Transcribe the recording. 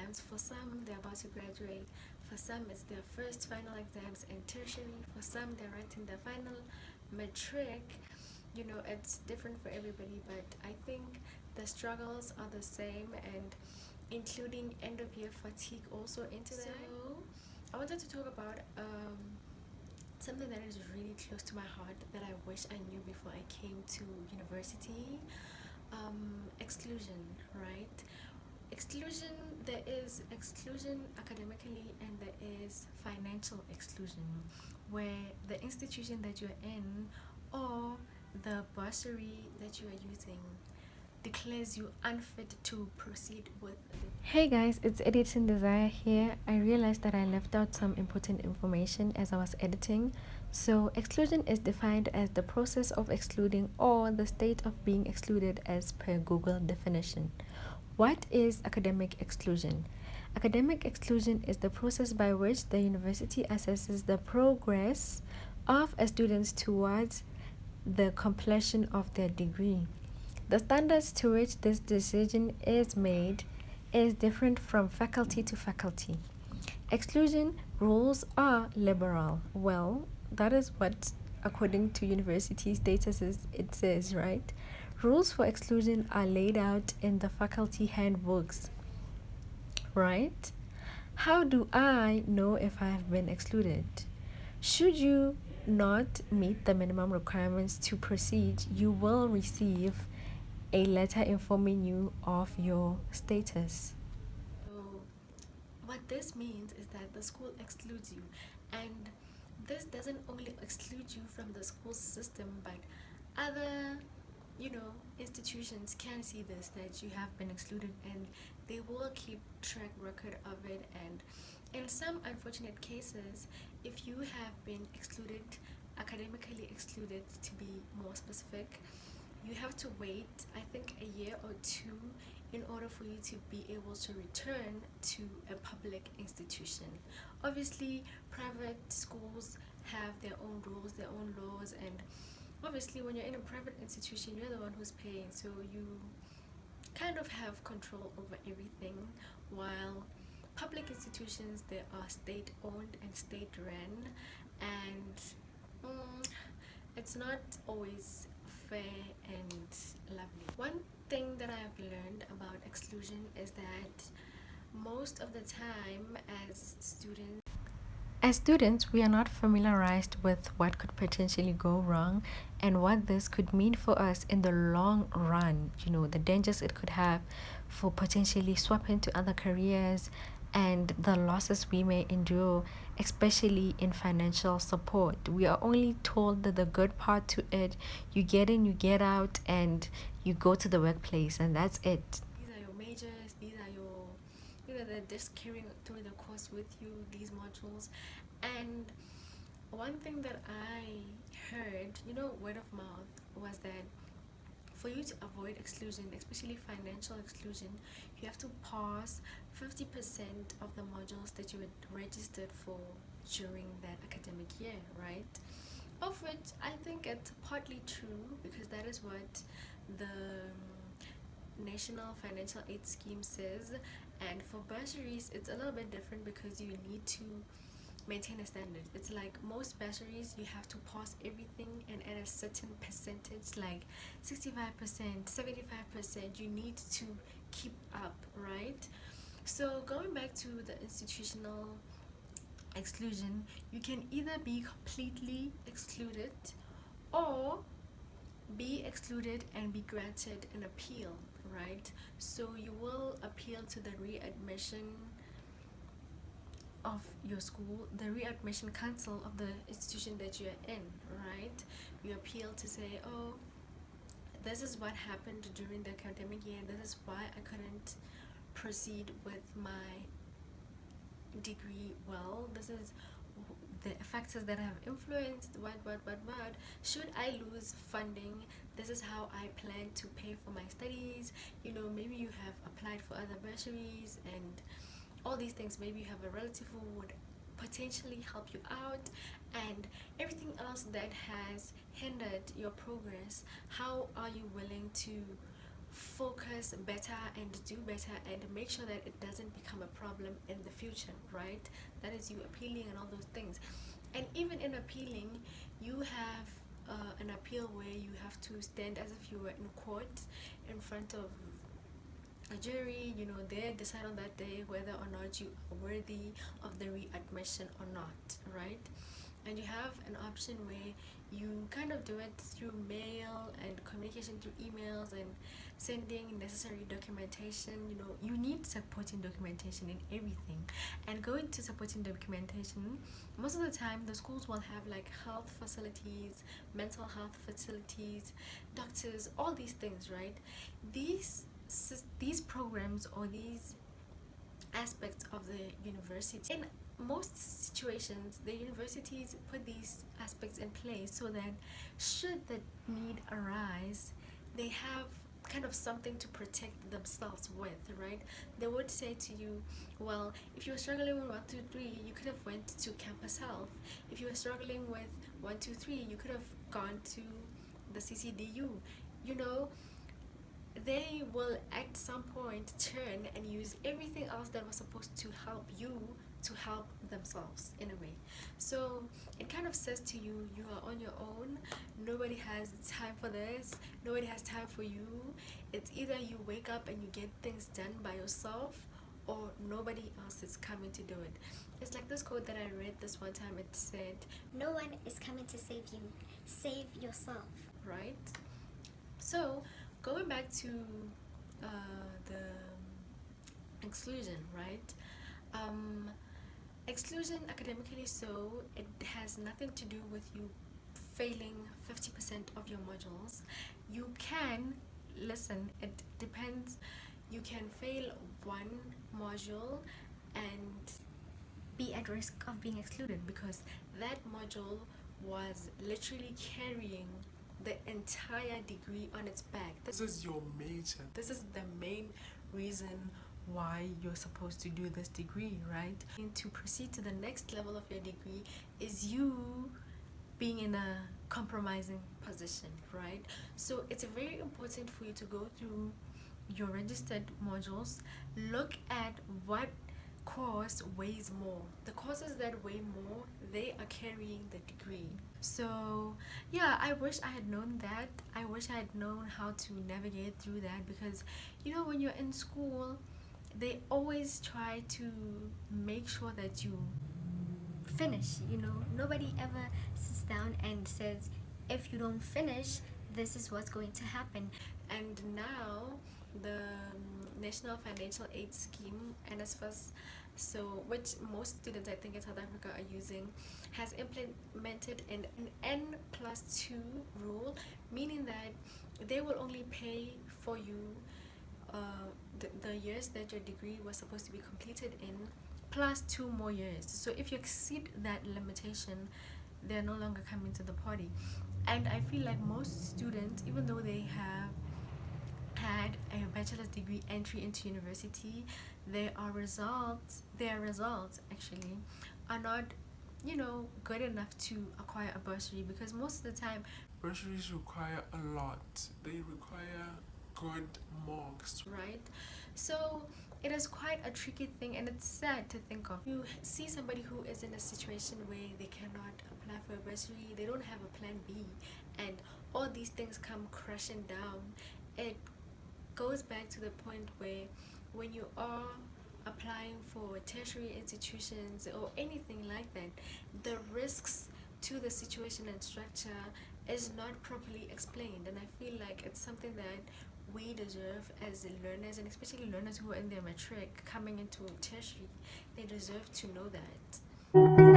exams. For some, they're about to graduate. For some, it's their first final exams in tertiary. For some, they're writing their final matric. It's different for everybody, but I think the struggles are the same, and including end of year fatigue also into that. So I wanted to talk about something that is really close to my heart that I wish I knew before I came to university. Exclusion, right? Exclusion, there is exclusion academically and there is financial exclusion, where the institution that you're in or the bursary that you are using declares you unfit to proceed with the. Hey guys, it's Editing Desire here. I realized that I left out some important information as I was editing. So, exclusion is defined as the process of excluding or the state of being excluded as per Google definition. What is academic exclusion? Academic exclusion is the process by which the university assesses the progress of a student towards the completion of their degree. The standards to which this decision is made is different from faculty to faculty. Exclusion rules are liberal. Well, that is what, according to university statuses, it says, right? Rules for exclusion are laid out in the faculty handbooks, right? How do I know if I have been excluded? Should you not meet the minimum requirements to proceed, you will receive a letter informing you of your status. So, what this means is that the school excludes you, and this doesn't only exclude you from the school system, but other institutions can see this, that you have been excluded, and they will keep track record of it. And in some unfortunate cases, if you have been excluded, academically excluded to be more specific, you have to wait, I think, a year or two in order for you to be able to return to a public institution. Obviously, private schools have their own rules, their own laws, and obviously when you're in a private institution, you're the one who's paying, so you kind of have control over everything, while public institutions, they are state owned and state run, and it's not always fair and lovely. One thing that I have learned about exclusion is that most of the time, as students, we are not familiarized with what could potentially go wrong and what this could mean for us in the long run. The dangers it could have for potentially swapping to other careers and the losses we may endure, especially in financial support. We are only told that the good part to it, you get in, you get out, and you go to the workplace, and that's it. These are your majors, these are your, they're just carrying through the course with you, these modules. And one thing that I heard, word of mouth, was that for you to avoid exclusion, especially financial exclusion, you have to pass 50% of the modules that you had registered for during that academic year, right? Of which I think it's partly true, because that is what the National Financial Aid Scheme says. And for bursaries, it's a little bit different because you need to maintain a standard. It's like most bursaries, you have to pass everything, and at a certain percentage, like 65%, 75%, you need to keep up, right? So going back to the institutional exclusion, you can either be completely excluded or be excluded and be granted an appeal, right? So you will appeal to the readmission of your school, the readmission council of the institution that you're in, right? You appeal to say, oh, this is what happened during the academic year, this is why I couldn't proceed with my degree well, this is the factors that have influenced what. Should I lose funding, this is how I plan to pay for my studies. Maybe you have applied for other bursaries and all these things. Maybe you have a relative who would potentially help you out, and everything else that has hindered your progress. How are you willing to focus better and do better and make sure that it doesn't become a problem in the future, right? That is you appealing and all those things. And even in appealing, you have an appeal where you have to stand as if you were in court in front of a jury. They decide on that day whether or not you are worthy of the readmission or not, right? And you have an option where you kind of do it through mail and communication through emails and sending necessary documentation. You need supporting documentation in everything. And going to supporting documentation, most of the time the schools will have like health facilities, mental health facilities, doctors, all these things, right? These programs or these aspects of the university, in most situations the universities put these aspects in place so that should the need arise, they have kind of something to protect themselves with, right? They would say to you, well, if you were struggling with 1, 2, 3, you could have went to campus health. If you were struggling with 1, 2, 3, you could have gone to the CCDU. They will at some point turn and use everything else that was supposed to help you to help themselves in a way. So it kind of says to you, you are on your own. Nobody has time for this. Nobody has time for you. It's either you wake up and you get things done by yourself, or nobody else is coming to do it. It's like this quote that I read this one time. It said, "No one is coming to save you. Save yourself." Right? So going back to the exclusion, right? Exclusion academically, so it has nothing to do with you failing 50% of your modules. You can, listen, it depends. You can fail one module and be at risk of being excluded because that module was literally carrying the entire degree on its back. This is your major. This is the main reason why you're supposed to do this degree, right? And to proceed to the next level of your degree is you being in a compromising position, right? So it's very important for you to go through your registered modules, look at what course weighs more. The courses that weigh more, they are carrying the degree. So yeah, I wish I had known that. I wish I had known how to navigate through that, because when you're in school, they always try to make sure that you finish. Nobody ever sits down and says, if you don't finish, this is what's going to happen. And now the National Financial Aid Scheme, NSFAS, so which most students I think in South Africa are using, has implemented an N+2 rule, meaning that they will only pay for you the years that your degree was supposed to be completed in, plus 2 more years. So if you exceed that limitation, they're no longer coming to the party. And I feel like most students, even though they have had a bachelor's degree entry into university, their results actually are not good enough to acquire a bursary, because most of the time bursaries require a lot. They require good marks, right? So it is quite a tricky thing, and it's sad to think of. You see somebody who is in a situation where they cannot apply for a bursary, they don't have a plan B, and all these things come crashing down. It goes back to the point where when you are applying for tertiary institutions or anything like that, the risks to the situation and structure is not properly explained. And I feel like it's something that we deserve as learners, and especially learners who are in their matric coming into tertiary, they deserve to know that.